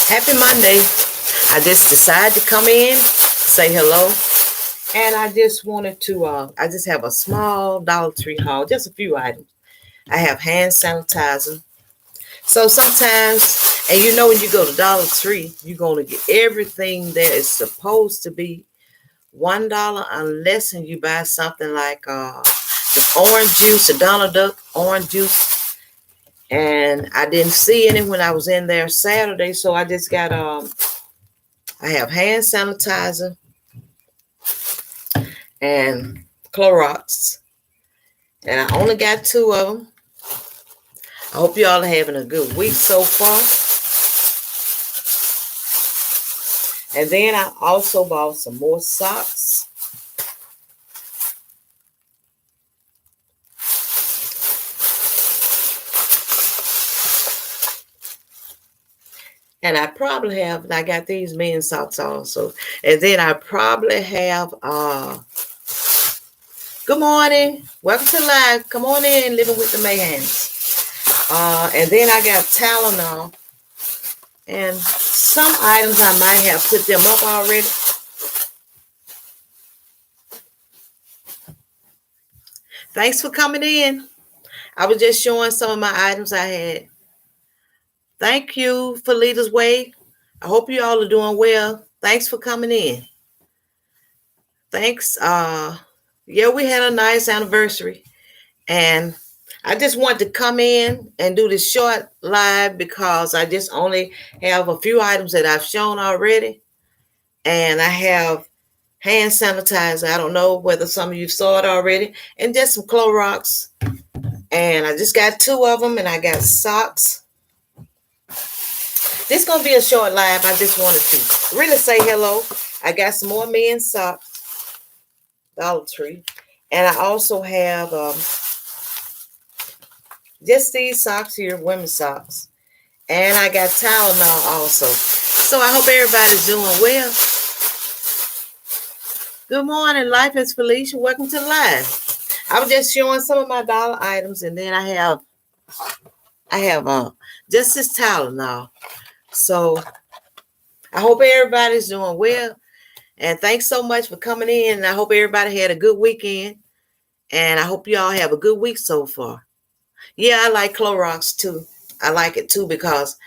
Happy Monday. I just decided to come in, say hello, and I just wanted to, I just have a small Dollar Tree haul, just a few items. I have hand sanitizer. So sometimes, and you know, when you go to Dollar Tree, you're going to get everything that is supposed to be $1 unless and you buy something like the orange juice, the Donald Duck orange juice. And I didn't see any when I was in there Saturday, so I just got I have hand sanitizer and Clorox, and I only got two of them. I hope y'all are having a good week so far. And then I also bought some more socks. And I probably have, I got these men's socks also. And then I probably have, good morning. Welcome to live. Come on in, Living with the Mayhans. And then I got Tylenol. And some items I might have put them up already. Thanks for coming in. I was just showing some of my items I had. Thank you for Leaders Way. I hope you all are doing well. Thanks for coming in. Thanks. Yeah, we had a nice anniversary. And I just wanted to come in and do this short live because I just only have a few items that I've shown already. And I have hand sanitizer. I don't know whether some of you saw it already. And just some Clorox. And I just got two of them. And I got socks. This is going to be a short live. I just wanted to really say hello. I got some more men's socks. Dollar Tree. And I also have just these socks here, women's socks. And I got Tylenol also. So I hope everybody's doing well. Good morning. Life is Felicia. Welcome to live. I was just showing some of my dollar items. And then I have just this Tylenol. So I hope everybody's doing well. And thanks so much for coming in. And I hope everybody had a good weekend. And I hope y'all have a good week so far. Yeah, I like Clorox too. I like it too because,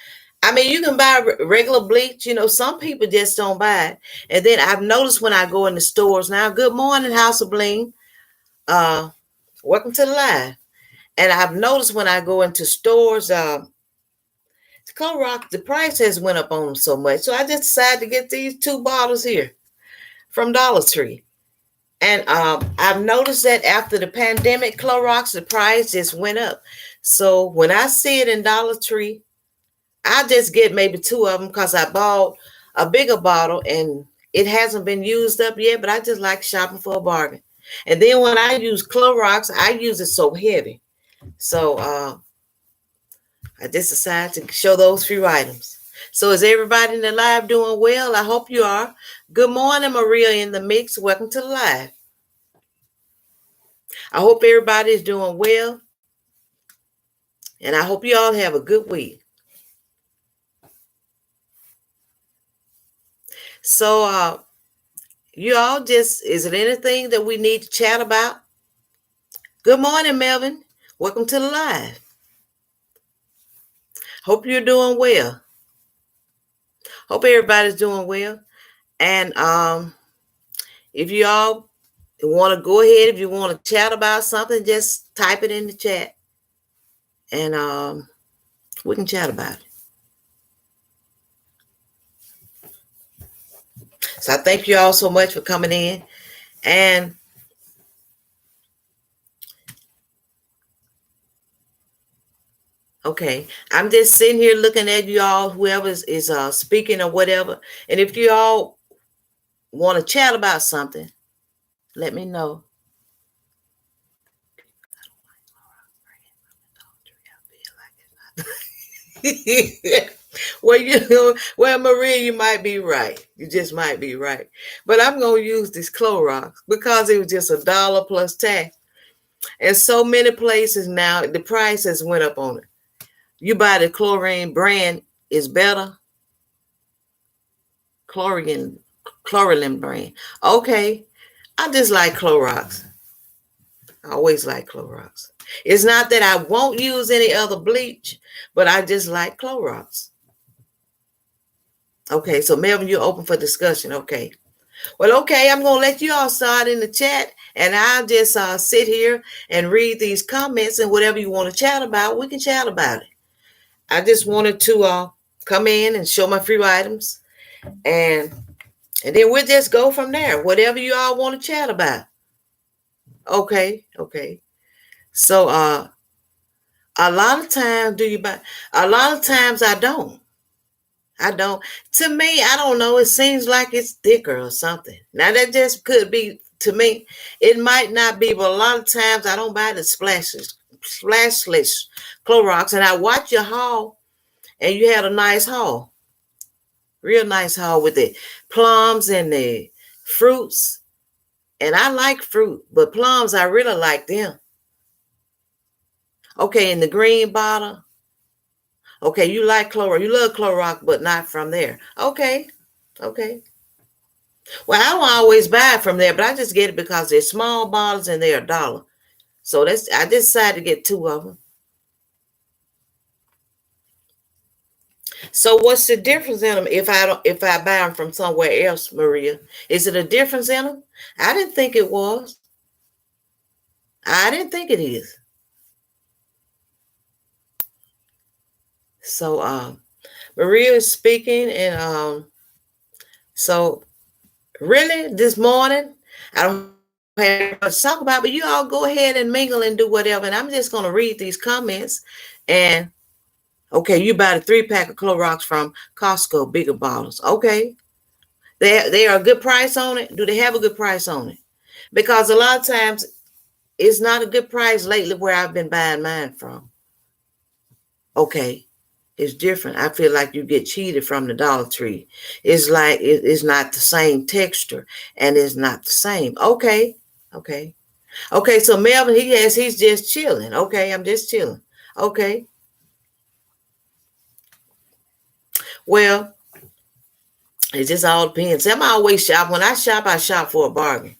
I mean, you can buy regular bleach. You know, some people just don't buy it. And then I've noticed when I go in the stores now, good morning, House of Bling. Welcome to the live. And I've noticed when I go into stores, Clorox, the price has went up on them so much. So I just decided to get these two bottles here from Dollar Tree. And I've noticed that after the pandemic, Clorox, the price just went up. So when I see it in Dollar Tree, I just get maybe two of them because I bought a bigger bottle and it hasn't been used up yet, but I just like shopping for a bargain. And then when I use Clorox, I use it so heavy. So I just decided to show those few items. So is everybody in the live doing well? I hope you are. Good morning, Maria in the mix. Welcome to the live. I hope everybody is doing well. And I hope you all have a good week. So you all just, is it anything that we need to chat about? Good morning, Melvin. Welcome to the live. Hope you're doing well. Hope everybody's doing well. And if you all want to go ahead, if you want to chat about something, just type it in the chat. And we can chat about it. So I thank you all so much for coming in. And okay, I'm just sitting here looking at you all, whoever is speaking or whatever. And if you all want to chat about something, let me know. Well, Maria, you might be right. You just might be right. But I'm going to use this Clorox because it was just $1 plus tax. And so many places now, the price has went up on it. You buy the chlorine brand, is better. Chlorine, Chlorine brand. Okay. I just like Clorox. I always like Clorox. It's not that I won't use any other bleach, but I just like Clorox. Okay, so Melvin, you're open for discussion. Okay. Well, okay, I'm going to let you all start in the chat, and I'll just sit here and read these comments, and whatever you want to chat about, we can chat about it. I just wanted to come in and show my free items, and then we'll just go from there. Whatever you all want to chat about. Okay. So a lot of times do you buy? A lot of times I don't. To me, I don't know. It seems like it's thicker or something. Now that just could be to me. It might not be, but a lot of times I don't buy the splashless Clorox. And I watch your haul, and you had a nice haul, real nice haul with the plums and the fruits. And I like fruit, but plums I really like them. Okay, in the green bottle. Okay, you like Clorox. You love Clorox, but not from there. Okay. Well, I don't always buy it from there, but I just get it because they're small bottles and they're $1. So I decided to get 2 of them. So what's the difference in them if I buy them from somewhere else, Maria? Is it a difference in them? I didn't think it was. I didn't think it is. So Maria is speaking, and so really this morning I don't have much to talk about, but you all go ahead and mingle and do whatever. And I'm just going to read these comments. And okay, you buy the 3-pack of Clorox from Costco, bigger bottles. Okay, they are a good price on it. Do they have a good price on it? Because a lot of times it's not a good price lately where I've been buying mine from. Okay, it's different. I feel like you get cheated from the Dollar Tree. It's like it's not the same texture, and it's not the same. Okay. So Melvin, he's just chilling. Okay, I'm just chilling. Okay. Well, it just all depends. I'm always shop. When I shop for a bargain.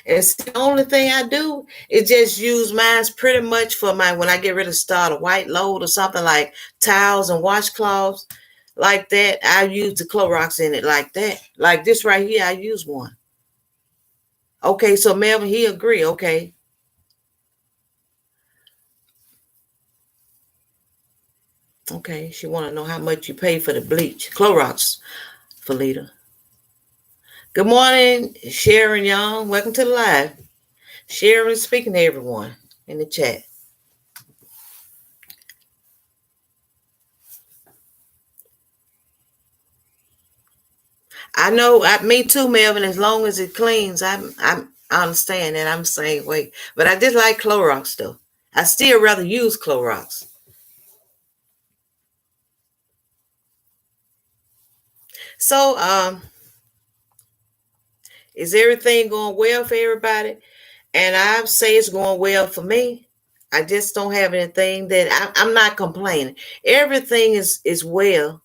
And it's the only thing I do is just use mine pretty much for when I get ready to start a white load or something like towels and washcloths like that. I use the Clorox in it like that. Like this right here, I use one. Okay, so Melvin, he agree. Okay. Okay, she want to know how much you pay for the bleach. Clorox, Felita. Good morning, Sharon Young. Welcome to the live. Sharon is speaking to everyone in the chat. I know, me too, Melvin. As long as it cleans, I understand, and I'm the same way. But I just like Clorox though. I still rather use Clorox. So, is everything going well for everybody? And I say it's going well for me. I just don't have anything that I'm not complaining. Everything is well,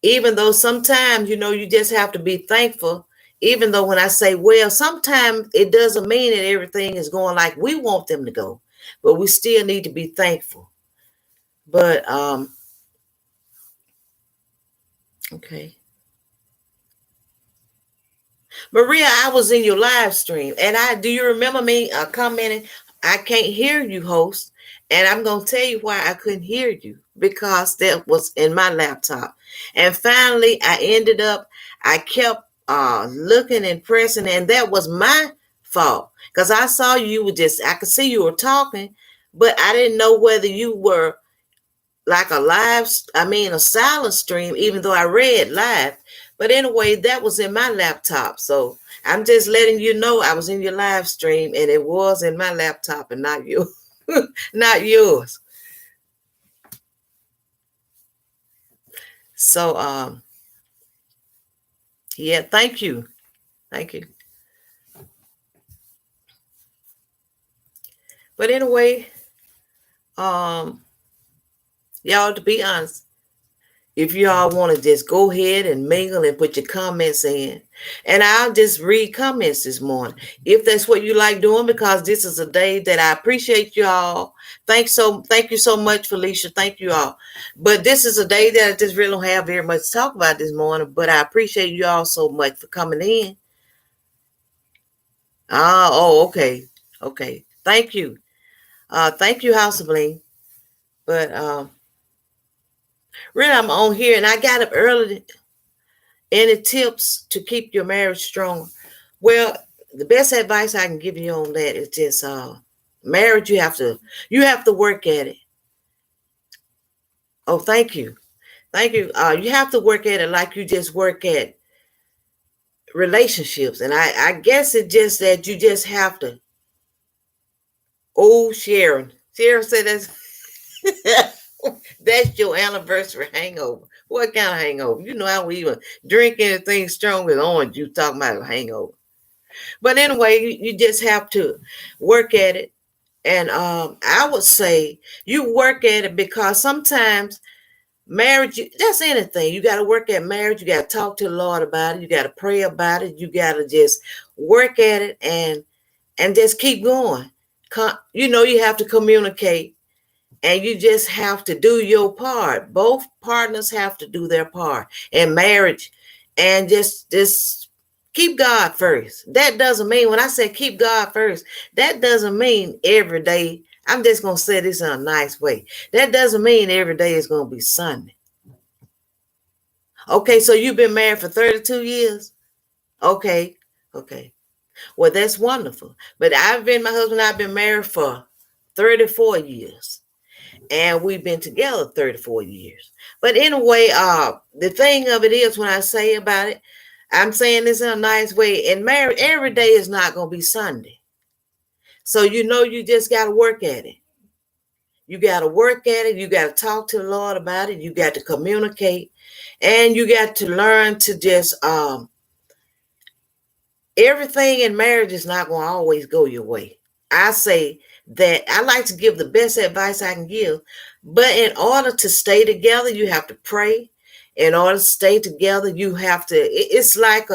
even though sometimes, you just have to be thankful. Even though when I say well, sometimes it doesn't mean that everything is going like we want them to go, but we still need to be thankful. But okay. Maria, I was in your live stream, and do you remember me commenting, I can't hear you, host. And I'm going to tell you why I couldn't hear you, because that was in my laptop. And finally, I kept looking and pressing, and that was my fault, because I saw you were I could see you were talking, but I didn't know whether you were like a silent stream, even though I read live. But anyway, that was in my laptop. So I'm just letting you know I was in your live stream, and it was in my laptop and not you, not yours. So yeah, thank you. But anyway, y'all, to be honest, if you all want to just go ahead and mingle and put your comments in, and I'll just read comments this morning if that's what you like doing, because this is a day that I appreciate you all. Thank you so much, Felicia. Thank you all. But this is a day that I just really don't have very much to talk about this morning, but I appreciate you all so much for coming in. Okay. Okay. Thank you. Thank you, House of Bling. But really, I'm on here and I got up early. Any tips to keep your marriage strong? Well, the best advice I can give you on that is just marriage, you have to work at it. Oh, thank you. Thank you. You have to work at it like you just work at relationships. And I guess it's just that you just have to. Oh, Sharon. Sharon said that's your anniversary hangover. What kind of hangover? You know how we even drink anything strong as orange. You talking about a hangover. But anyway, you just have to work at it. And I would say you work at it, because sometimes marriage, that's anything. You got to work at marriage. You got to talk to the Lord about it. You got to pray about it. You got to just work at it and just keep going. You have to communicate, and you just have to do your part. Both partners have to do their part in marriage, and just keep God first. That doesn't mean, when I say keep God first, that doesn't mean every day. I'm just going to say this in a nice way. That doesn't mean every day is going to be Sunday. Okay, so you've been married for 32 years? Okay. Well, that's wonderful. But my husband and I've been married for 34 years. And we've been together 34 years. But anyway, the thing of it is, when I say about it, I'm saying this in a nice way. In marriage, every day is not going to be Sunday. So you just got to work at it. You got to work at it. You got to talk to the Lord about it. You got to communicate. And you got to learn to just, everything in marriage is not going to always go your way. I say that I like to give the best advice I can give. But in order to stay together, you have to pray. In order to stay together, you have to, it's like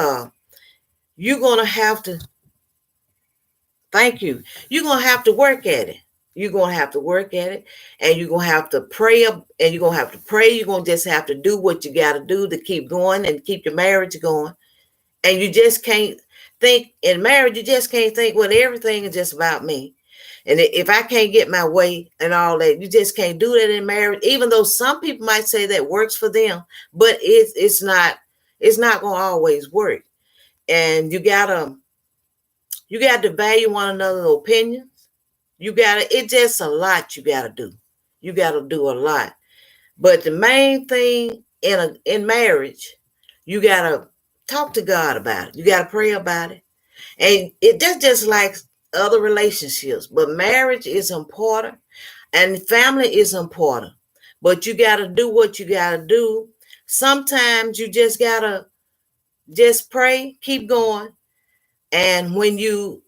you're going to have to, thank you. You're going to have to work at it. You're going to have to work at it, and you're going to have to pray, and you're going to have to pray. You're going to just have to do what you got to do to keep going and keep your marriage going. And you just can't think in marriage, you just can't think, well, everything is just about me. And if I can't get my way and all that, you just can't do that in marriage, even though some people might say that works for them, but it's not going to always work. And you got to value one another's opinions. It's just a lot you got to do. You got to do a lot. But the main thing in marriage, you got to talk to God about it. You got to pray about it. And that's just like other relationships. But marriage is important, and family is important. But you got to do what you got to do. Sometimes you just got to just pray, keep going. And when you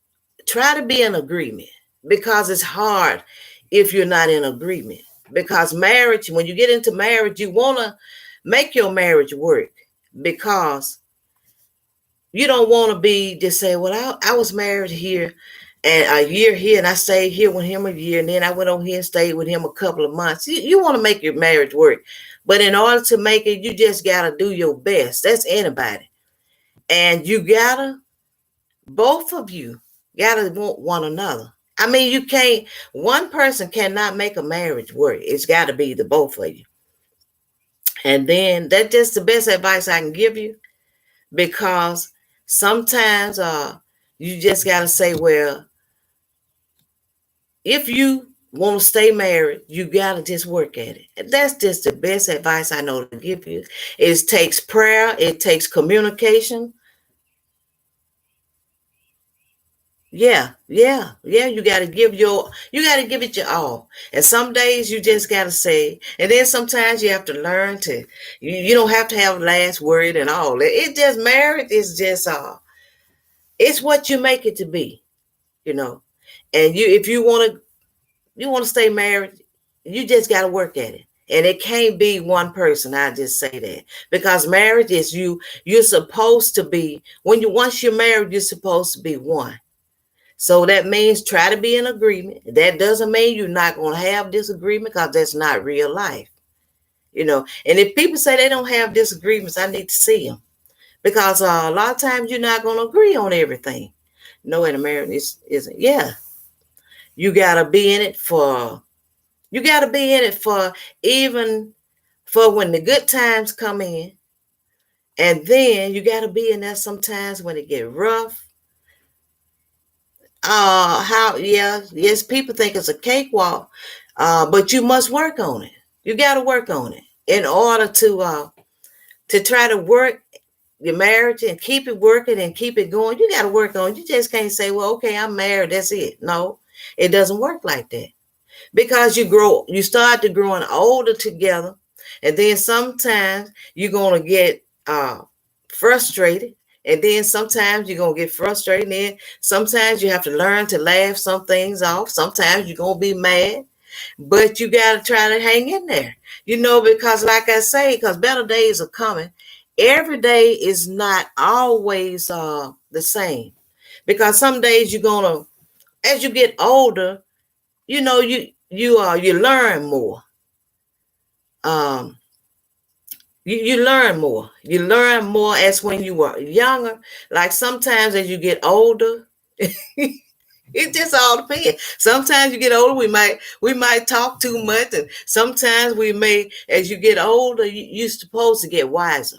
try to be in agreement, because it's hard if you're not in agreement. Because marriage, when you get into marriage, you want to make your marriage work, because you don't want to be just say, well, I was married here and a year here, and I stayed here with him a year, and then I went over here and stayed with him a couple of months. You want to make your marriage work. But in order to make it, you just got to do your best. That's anybody. And both of you got to want one another. I mean, one person cannot make a marriage work. It's got to be the both of you. And then that's just the best advice I can give you, because sometimes you just got to say, well, if you want to stay married, you got to just work at it. And that's just the best advice I know to give you. It takes prayer. It takes communication. Yeah. You got to give it your all. And some days you just got to say, and then sometimes you have to learn you don't have to have the last word and all. It just, marriage is just, it's what you make it to be, and if you want to stay married, you just got to work at it. And it can't be one person. I just say that because marriage is you're supposed to be, when you once you're married, you're supposed to be one. So that means try to be in agreement. That doesn't mean you're not going to have disagreement, because that's not real life. And if people say they don't have disagreements, I need to see them, because a lot of times you're not going to agree on everything. No, in America isn't. Yeah, you got to be in it for. You got to be in it for, even for when the good times come in, and then you got to be in there sometimes when it get rough. Yes, people think it's a cakewalk, but you must work on it. You got to work on it in order to try to work your marriage and keep it working and keep it going. You got to work on it. You just can't say, well, okay, I'm married, that's it. No, it doesn't work like that, because you start to growing older together, and then sometimes you're going to get frustrated, and then sometimes you're going to get frustrated, and then sometimes you have to learn to laugh some things off. Sometimes you're going to be mad, but you got to try to hang in there, because like I say, because better days are coming. Every day is not always the same, because some days you're going to, as you get older, you learn more. You learn more. You learn more as when you were younger. Like sometimes as you get older, it just all depends. Sometimes you get older, we might talk too much, and sometimes we may, as you get older, you're supposed to get wiser.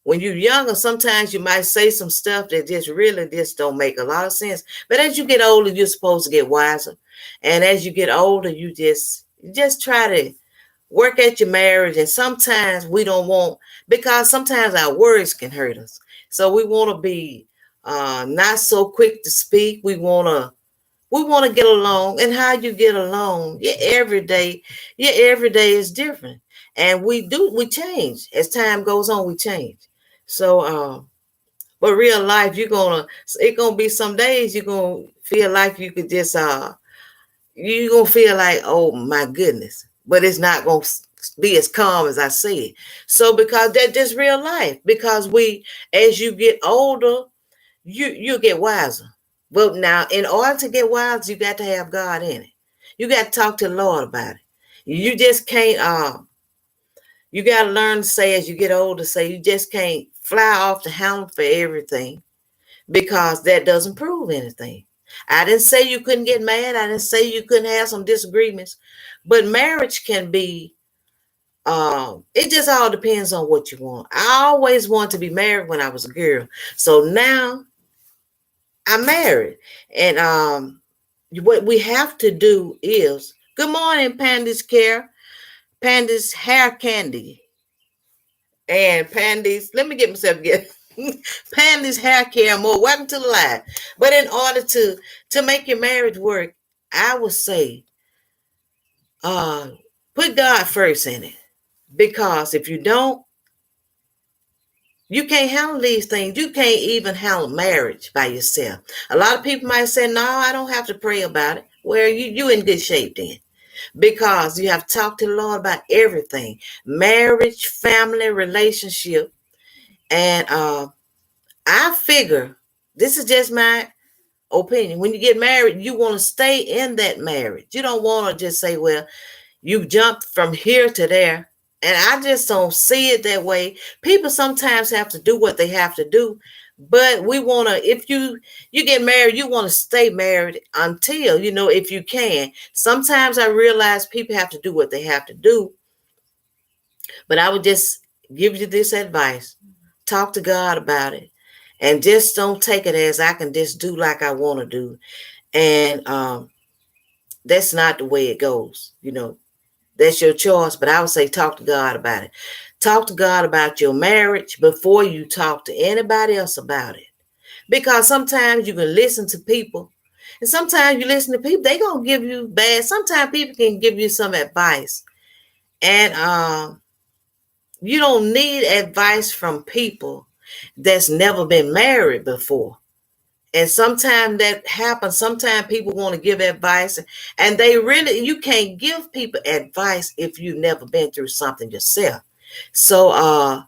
When you're younger, sometimes you might say some stuff that just don't make a lot of sense. But as you get older, you're supposed to get wiser. And as you get older, you just try to work at your marriage. And sometimes we don't want, because sometimes our words can hurt us. So we want to be not so quick to speak. We want to get along. And how you get along, every day is different. And we change. As time goes on, we change. So, but real life, it's gonna be some days you're gonna feel like you could just, you're gonna feel like, oh my goodness, but it's not gonna be as calm as I said. So, because that's just real life, because as you get older, you get wiser. But now, in order to get wise, you got to have God in it. You got to talk to the Lord about it. You just can't, you got to learn to say, as you get older, say you just can't fly off the handle for everything, because that doesn't prove anything. I didn't say you couldn't get mad. I didn't say you couldn't have some disagreements, but marriage can be, it just all depends on what you want. I always wanted to be married when I was a girl. So now I'm married. And what we have to do is, good morning, Pandy's Hair Candy. And Pandy's, let me get myself together. Pandy's Hair Care More. Welcome to the live. But in order to make your marriage work, I would say put God first in it. Because if you don't, you can't handle these things. You can't even handle marriage by yourself. A lot of people might say, no, I don't have to pray about it. Well, you in good shape then. Because you have talked to the Lord about everything. Marriage, family, relationship. And I figure, this is just my opinion, when you get married, you want to stay in that marriage. You don't want to just say, well, you jumped from here to there. And I just don't see it that way. People sometimes have to do what they have to do. But we want to, if you get married, you want to stay married until, if you can. Sometimes I realize people have to do what they have to do. But I would just give you this advice. Talk to God about it. And just don't take it as I can just do like I want to do. And that's not the way it goes. That's your choice. But I would say talk to God about it. Talk to God about your marriage before you talk to anybody else about it. Because sometimes you can listen to people. And sometimes you listen to people, they're going to give you bad. Sometimes people can give you some advice. And you don't need advice from people that's never been married before. And sometimes that happens. Sometimes people want to give advice, and they really, you can't give people advice if you've never been through something yourself. So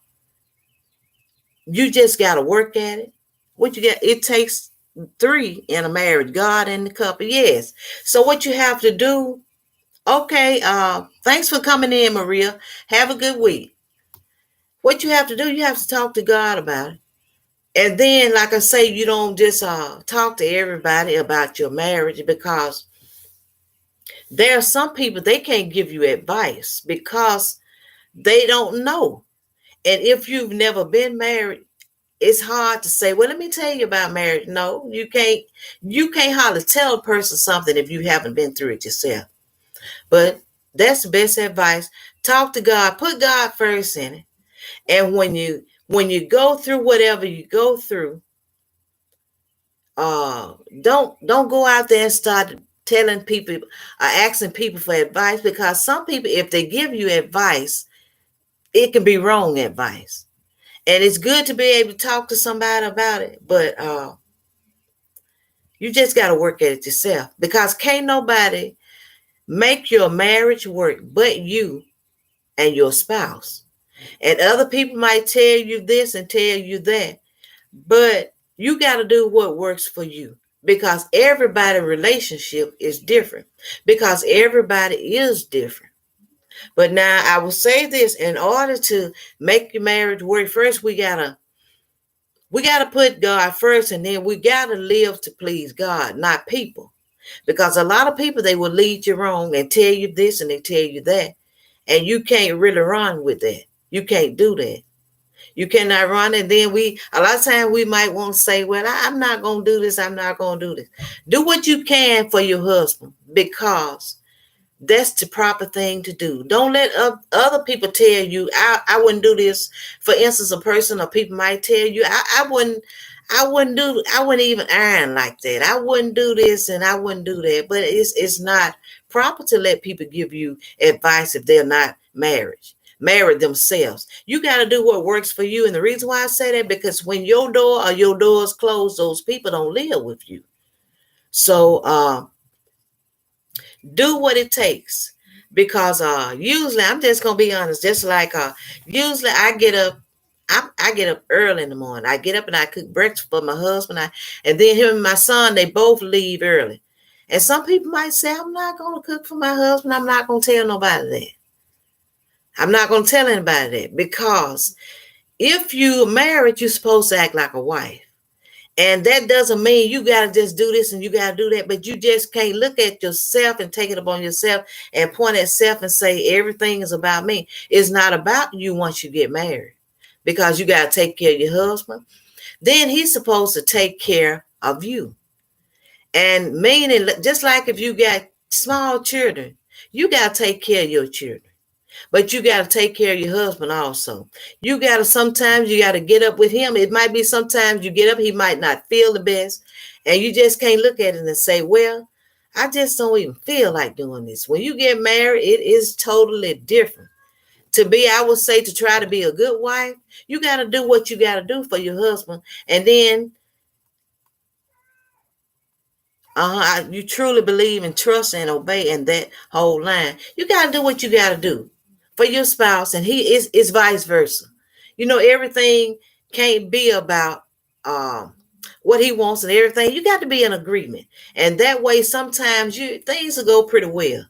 you just got to work at it. What you get, it takes three in a marriage, God and the couple. Yes. So what you have to do, okay, thanks for coming in, Maria. Have a good week. What you have to do, you have to talk to God about it. And then, like I say, you don't just talk to everybody about your marriage, because there are some people, they can't give you advice because they don't know. And if you've never been married, it's hard to say, well, let me tell you about marriage. No, you can't hardly tell a person something if you haven't been through it yourself. But that's the best advice. Talk to God, put God first in it. And when you go through whatever you go through, don't go out there and start telling people, asking people for advice, because some people, if they give you advice, it can be wrong advice. And it's good to be able to talk to somebody about it, but you just got to work at it yourself, because can't nobody make your marriage work but you and your spouse. And other people might tell you this and tell you that, but you got to do what works for you, because everybody's relationship is different, because everybody is different. But now I will say this, in order to make your marriage work, first we gotta put God first, and then we gotta live to please God, not people. Because a lot of people, they will lead you wrong and tell you this and they tell you that. And you can't really run with that. You can't do that. You cannot run. And then a lot of times we might want to say, well, I'm not going to do this. I'm not going to do this. Do what you can for your husband, because that's the proper thing to do. Don't let other people tell you, I wouldn't do this. For instance, a person or people might tell you, I wouldn't even iron like that. I wouldn't do this and I wouldn't do that. But it's not proper to let people give you advice if they're not married themselves. You got to do what works for you. And the reason why I say that, because when your door or your doors closed, those people don't live with you. So do what it takes, because usually, I'm just gonna be honest, just like usually I get up early in the morning. I get up and I cook breakfast for my husband. And then him and my son, they both leave early. And some people might say, I'm not gonna cook for my husband. I'm not gonna tell nobody that. I'm not gonna tell anybody that, because if you're married, you're supposed to act like a wife. And that doesn't mean you got to just do this and you got to do that, but you just can't look at yourself and take it upon yourself and point at self and say, everything is about me. It's not about you once you get married, because you got to take care of your husband. Then he's supposed to take care of you. And meaning, just like if you got small children, you got to take care of your children. But you got to take care of your husband also. Sometimes you got to get up with him. It might be sometimes you get up, he might not feel the best. And you just can't look at it and say, well, I just don't even feel like doing this. When you get married, it is totally different. I would say, to try to be a good wife, you got to do what you got to do for your husband. And then you truly believe and trust and obey in that whole line. You got to do what you got to do for your spouse, and is vice versa. Everything can't be about what he wants and everything. You got to be in agreement, and that way sometimes things will go pretty well.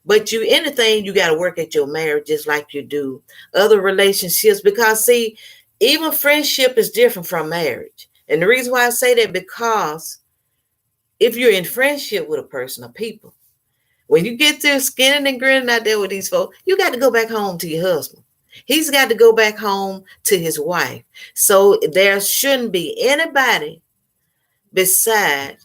But anything, you got to work at your marriage just like you do other relationships, because see, even friendship is different from marriage. And the reason why I say that, because if you're in friendship with a person or people, when you get through skinning and grinning out there with these folks, you got to go back home to your husband. He's got to go back home to his wife. So there shouldn't be anybody beside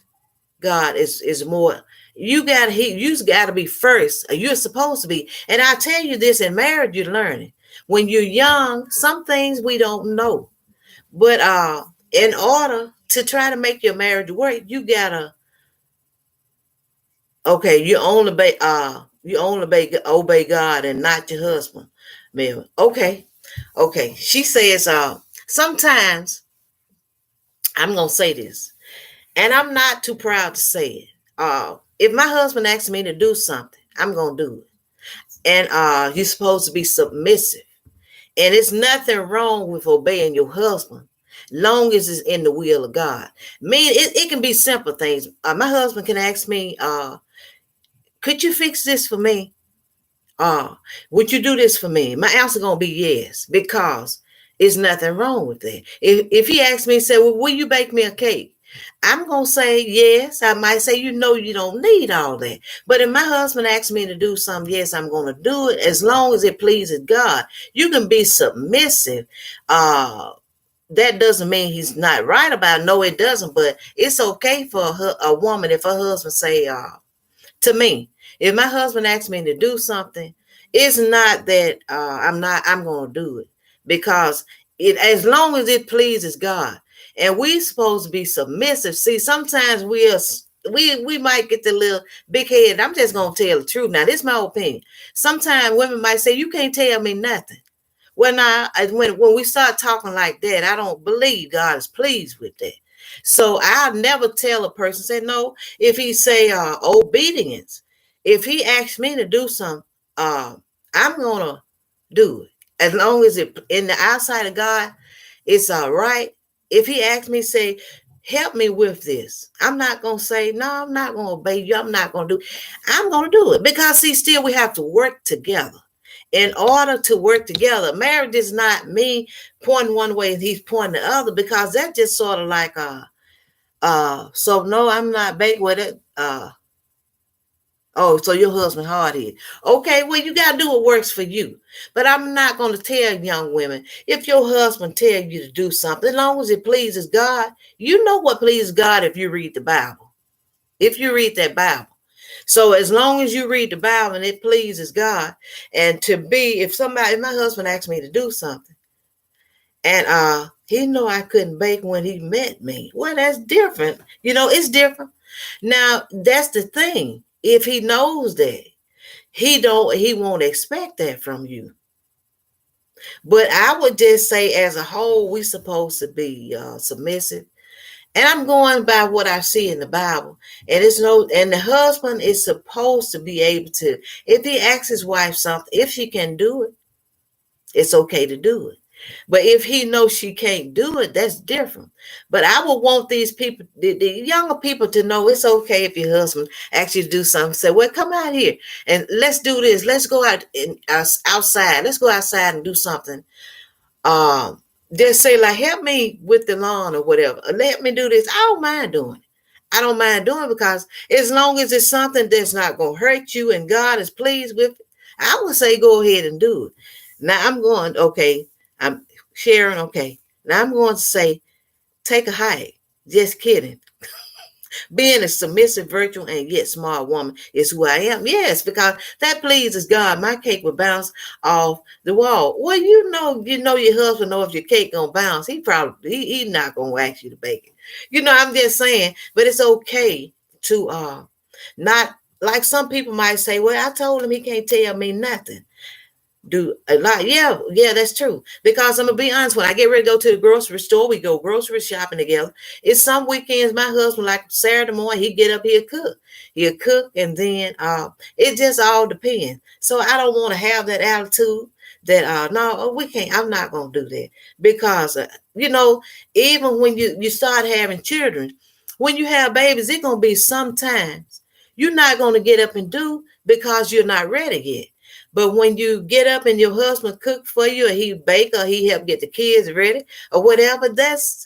God is more. You got to be first. You're supposed to be. And I tell you this, in marriage, you're learning. When you're young, some things we don't know. But in order to try to make your marriage work, you gotta. Okay, you only obey God and not your husband, Mary. Okay. She says, sometimes I'm gonna say this. And I'm not too proud to say it. If my husband asks me to do something, I'm gonna do it. And you're supposed to be submissive. And it's nothing wrong with obeying your husband, long as it's in the will of God. It can be simple things. My husband can ask me, could you fix this for me? Uh, would you do this for me? My answer gonna be yes, because there's nothing wrong with that. If he asks me, say, well, will you bake me a cake? I'm gonna say yes. I might say, you don't need all that. But if my husband asks me to do something, yes, I'm gonna do it as long as it pleases God. You can be submissive. That doesn't mean he's not right about it. No, it doesn't. But it's okay for a woman if her husband say, to me, if my husband asks me to do something, it's not that I'm going to do it, because as long as it pleases God, and we supposed to be submissive. See, sometimes we might get the little big head. I'm just going to tell the truth. Now, this is my opinion. Sometimes women might say, you can't tell me nothing. When we start talking like that, I don't believe God is pleased with that. So I'll never tell a person, say no. If he say obedience, if he asks me to do something, I'm gonna do it. As long as it in the outside of God, it's all right. If he asks me, say, help me with this, I'm not gonna say no, I'm not gonna obey you, I'm not gonna do it. I'm gonna do it, because see, still we have to work together. In order to work together, marriage is not me pointing one way and he's pointing the other, because that's just sort of like so no, I'm not baked with it. Oh, so your husband hard-headed. Okay, well, you gotta do what works for you. But I'm not gonna tell young women, if your husband tell you to do something, as long as it pleases God, you know what pleases God if you read the Bible. If you read that Bible. So as long as you read the Bible and it pleases God, and if my husband asked me to do something, and he know I couldn't bake when he met me, well, that's different. It's different. Now, that's the thing. If he knows that, he won't expect that from you. But I would just say, as a whole, we supposed to be submissive. And I'm going by what I see in the Bible. And the husband is supposed to be able to, if he asks his wife something, if she can do it, it's okay to do it. But if he knows she can't do it, that's different. But I would want these people, the younger people, to know it's okay if your husband asks you to do something. Say, well, come out here and let's do this. Let's go outside. Let's go outside and do something. Just say, like, help me with the lawn or whatever. Let me do this. I don't mind doing it. I don't mind doing it, because as long as it's something that's not going to hurt you and God is pleased with it, I would say go ahead and do it. Now I'm sharing, okay. Now I'm going to say, take a hike. Just kidding. Being a submissive, virtual, and yet smart woman is who I am. Yes, because that pleases God. My cake will bounce off the wall. Well, you know your husband know if your cake gonna bounce. He not gonna ask you to bake it. I'm just saying, but it's okay to not, like some people might say, well, I told him he can't tell me nothing. Do a lot. Yeah, that's true. Because I'm gonna be honest, when I get ready to go to the grocery store, we go grocery shopping together. It's some weekends my husband, like Saturday morning, he get up, he'll cook, and then it just all depends. So I don't want to have that attitude that no, we can't. I'm not gonna do that, because even when you start having children, when you have babies, it's gonna be sometimes you're not gonna get up and do, because you're not ready yet. But when you get up and your husband cook for you, or he bake, or he help get the kids ready, or whatever,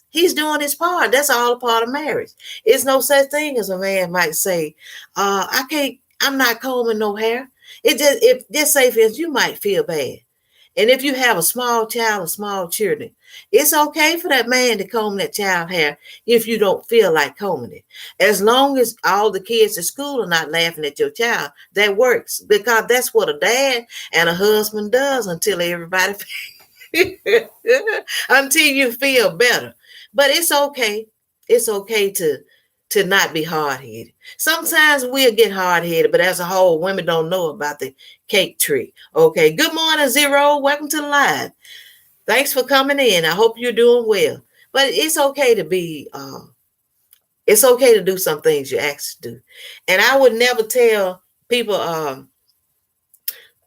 he's doing his part. That's all a part of marriage. It's no such thing as a man might say, I'm not combing no hair. Just say, for instance, you might feel bad. And if you have a small child or small children, it's okay for that man to comb that child hair if you don't feel like combing it. As long as all the kids at school are not laughing at your child, that works, because that's what a dad and a husband does until everybody until you feel better. But it's okay. It's okay to not be hard-headed. Sometimes we'll get hard-headed, but as a whole, women don't know about the cake trick. Okay. Good morning, Zero. Welcome to the live. Thanks for coming in. I hope you're doing well. But it's okay to be It's okay to do some things you asked to do. And I would never tell people,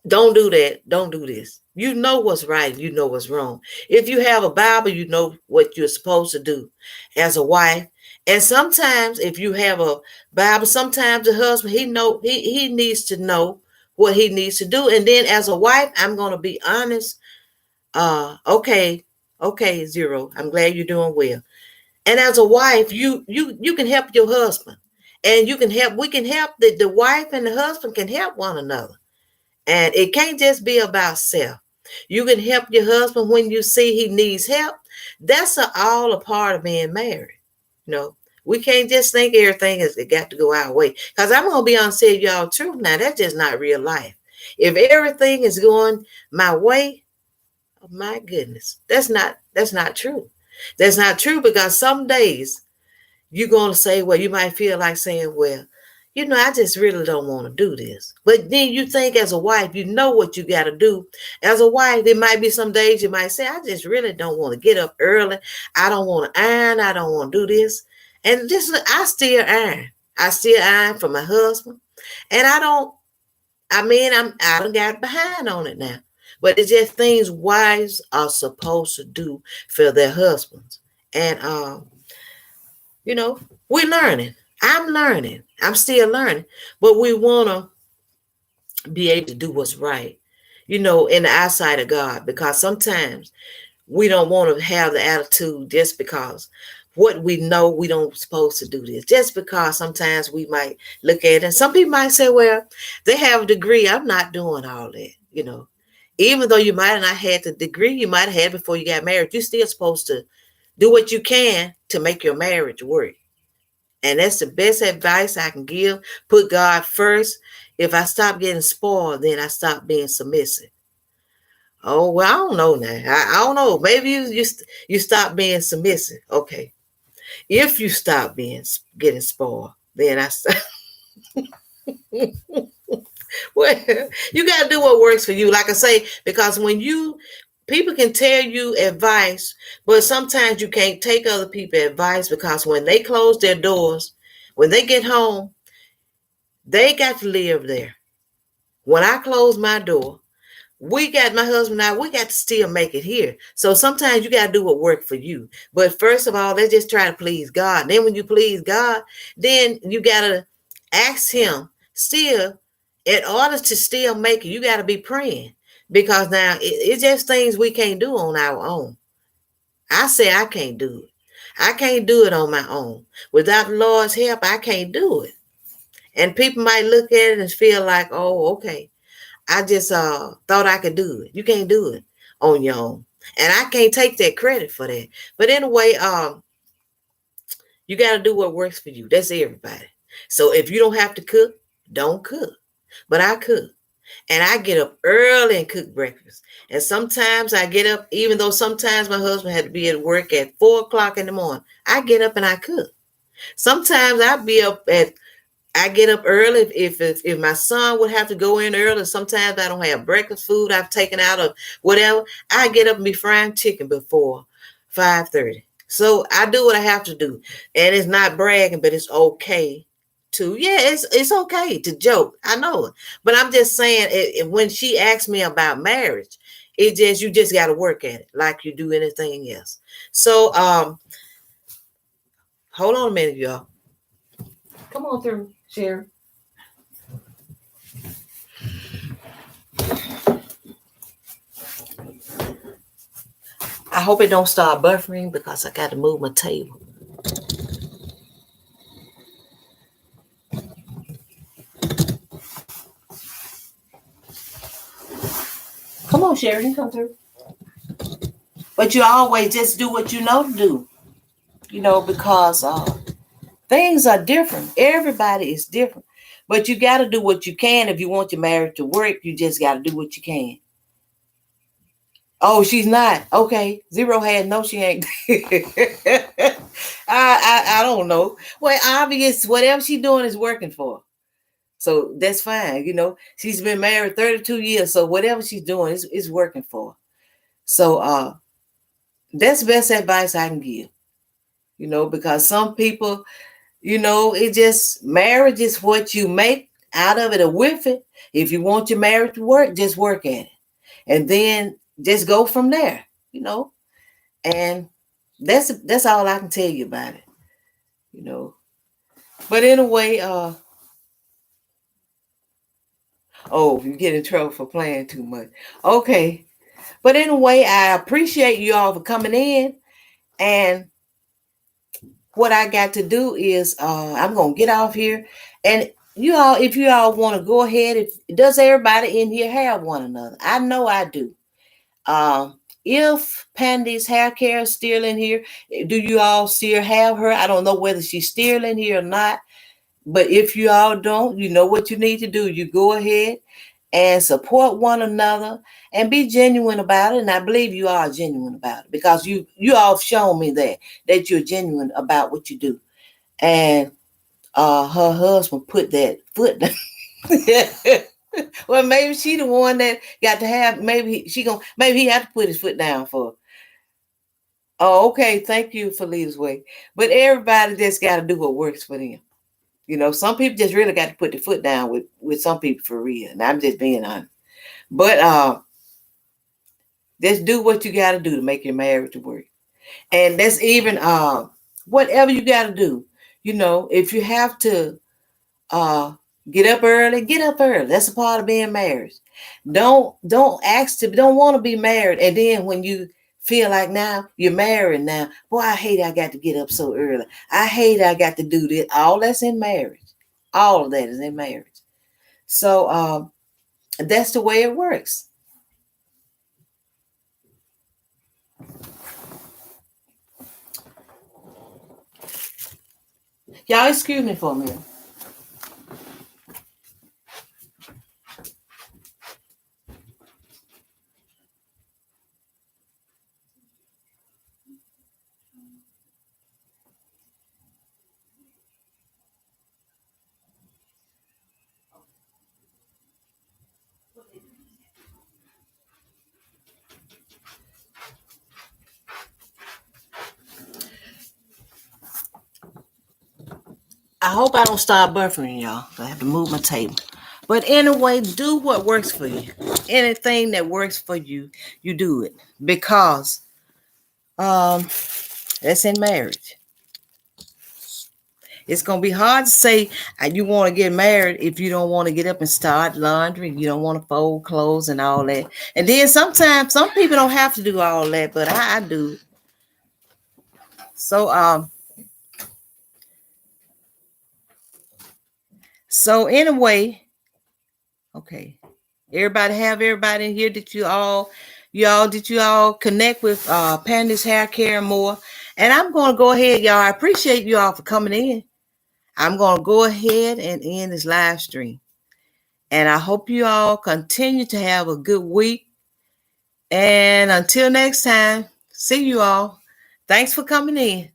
don't do that, don't do this. You know what's right, you know what's wrong. If you have a Bible, you know what you're supposed to do as a wife. And sometimes if you have a Bible, sometimes the husband, he needs to know what he needs to do. And then as a wife, I'm going to be honest. Okay, Zero, I'm glad you're doing well. And as a wife, you can help your husband, and we can help the wife and the husband can help one another. And it can't just be about self. You can help your husband when you see he needs help. That's all a part of being married. You know, we can't just think everything is it got to go our way. Because I'm gonna be honest with y'all truth now, that's just not real life. If everything is going my way, oh my goodness, that's not true. That's not true because some days you're going to say, well, you might feel like saying, well, I just really don't want to do this. But then you think as a wife, you know what you got to do. As a wife, there might be some days you might say, I just really don't want to get up early. I don't want to iron. I don't want to do this. And I still iron. I still iron for my husband. And I don't got behind on it now. But it's just things wives are supposed to do for their husbands. And, we're learning. I'm learning. I'm still learning. But we want to be able to do what's right, in the eyesight of God. Because sometimes we don't want to have the attitude just because what we know we don't supposed to do this. Just because sometimes we might look at it. And some people might say, well, they have a degree. I'm not doing all that, Even though you might have not had the degree you might have had before you got married, you're still supposed to do what you can to make your marriage work. And that's the best advice I can give. Put God first. If I stop getting spoiled, then I stop being submissive. Oh, well, I don't know now. I don't know. Maybe you stop being submissive. Okay. If you stop getting spoiled, then I stop. Well, you got to do what works for you. Like I say, because when people can tell you advice, but sometimes you can't take other people's advice because when they close their doors, when they get home, they got to live there. When I close my door, my husband and I, we got to still make it here. So sometimes you got to do what works for you. But first of all, let's just try to please God. And then when you please God, then you got to ask him still, in order to still make it, you got to be praying. Because now it's just things we can't do on our own. I say I can't do it. I can't do it on my own. Without the Lord's help, I can't do it. And people might look at it and feel like, oh, okay, I just thought I could do it. You can't do it on your own. And I can't take that credit for that. But anyway, you got to do what works for you. That's everybody. So if you don't have to cook, don't cook. But I cook. And I get up early and cook breakfast. And sometimes I get up, even though sometimes my husband had to be at work at 4 o'clock in the morning, I get up and I cook. Sometimes I get up early if my son would have to go in early. Sometimes I don't have breakfast food I've taken out of whatever. I get up and be frying chicken before 5:30. So I do what I have to do. And it's not bragging, but it's okay. It's okay to joke. I know it. But I'm just saying, when she asked me about marriage, you just got to work at it like you do anything else. So hold on a minute, y'all. Come on through, Sherry. I hope it don't start buffering because I got to move my table. Come on, Sherry, come through. But you always just do what you know to do, because things are different. Everybody is different. But you got to do what you can. If you want your marriage to work, you just got to do what you can. Oh, she's not. Okay. Zero had no, she ain't. I don't know. Well, obvious, whatever she's doing is working for her. So that's fine. She's been married 32 years. So whatever she's doing is working for her. So that's the best advice I can give, because some people, It just marriage is what you make out of it or with it. If you want your marriage to work, just work at it. And then just go from there, you know. And that's all I can tell you about it, you know. But anyway, oh, you get in trouble for playing too much. Okay. But anyway, I appreciate you all for coming in. And what I got to do is I'm gonna get off here. And you all, if you all want to go ahead, does everybody in here have one another? I know I do. If Pandy's hair care is still in here, do you all still have her? I don't know whether she's still in here or not. But if you all don't, you know what you need to do. You go ahead and support one another and be genuine about it. And I believe you are genuine about it because you all have shown me that you're genuine about what you do. And her husband put that foot down. Well, maybe she the one that got to have. Maybe he had to put his foot down for her. Oh, okay. Thank you for leading the way. But everybody just got to do what works for them. Some people just really got to put the foot down with some people for real. And I'm just being honest. But just do what you got to do to make your marriage work. And that's even whatever you got to do. If you have to get up early, get up early. That's a part of being married. Don't want to be married. And then when you feel like now you're married now, boy, I hate I got to get up so early. I hate I got to do this. All that's in marriage. All of that is in marriage. So that's the way it works. Y'all excuse me for a minute. I hope I don't start buffering y'all. I have to move my table. But anyway, do what works for you. Anything that works for you, you do it. Because that's in marriage. It's going to be hard to say you want to get married if you don't want to get up and start laundry. You don't want to fold clothes and all that. And then sometimes some people don't have to do all that, but I do. So anyway, okay. Everybody in here that you all connect with Pandy's Hair Care and more. And I'm going to go ahead, y'all. I appreciate you all for coming in. I'm going to go ahead and end this live stream. And I hope you all continue to have a good week. And until next time, see you all. Thanks for coming in.